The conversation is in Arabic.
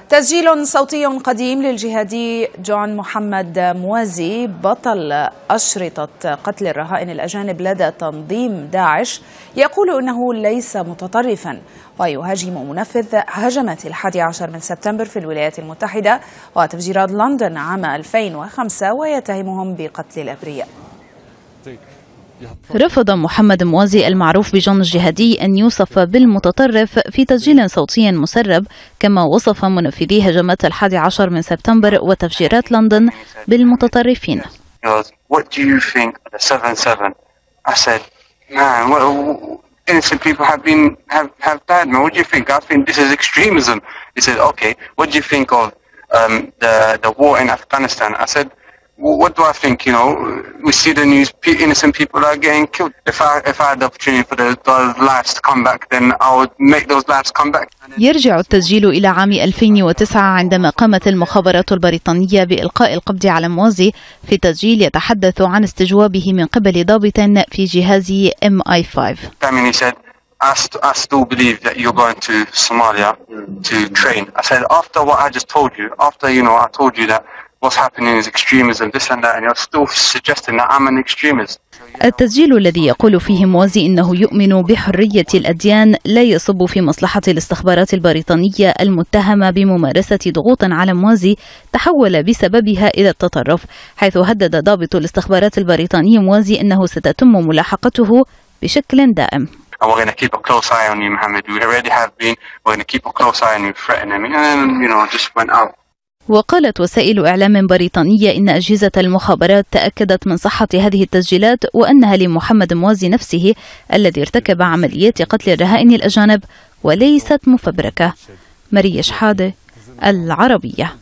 تسجيل صوتي قديم للجهادي جون محمد موازي بطل أشرطة قتل الرهائن الأجانب لدى تنظيم داعش يقول إنه ليس متطرفا ويهاجم منفذ هجمات 11 من سبتمبر في الولايات المتحدة وتفجيرات لندن عام 2005 ويتهمهم بقتل الأبرياء. رفض محمد موازي المعروف بجون الجهادي أن يوصف بالمتطرف في تسجيل صوتي مسرب، كما وصف منفذي هجمات 11 من سبتمبر وتفجيرات لندن بالمتطرفين. Innocent people have died, man. What do you think? I think this is extremism. He said, okay, what do you think of the war in Afghanistan? I said, well, what do I think? You know, we see the news, innocent people are getting killed. If I had the opportunity for those lives to come back, then I would make those lives come back. يرجع التسجيل إلى عام 2009 عندما قامت المخابرات البريطانية بإلقاء القبض على موازي في تسجيل يتحدث عن استجوابه من قبل ضابط في جهاز MI5. I mean, he said, I still believe that you're going to Somalia to train. I said, after what I just told you, after, you know, I told you that what's happening is extremism, this and that, and you're still suggesting that I'm an extremist. التسجيل الذي يقول فيه موازي إنه يؤمن بحرية الأديان لا يصب في مصلحة الاستخبارات البريطانية المتهمة بممارسة ضغوط على موازي تحول بسببها إلى التطرف، حيث هدد ضابط الاستخبارات البريطاني موازي أنه ستتم ملاحقته بشكل دائم. And we're going to keep a close eye on you, Mohammed. We already have been. We're going to keep a close eye on you, threaten him. And then, you know, just went out. وقالت وسائل إعلام بريطانية إن أجهزة المخابرات تأكدت من صحة هذه التسجيلات وأنها لمحمد موازي نفسه الذي ارتكب عمليات قتل الرهائن الأجانب وليست مفبركة. ماريا شحادة، العربية.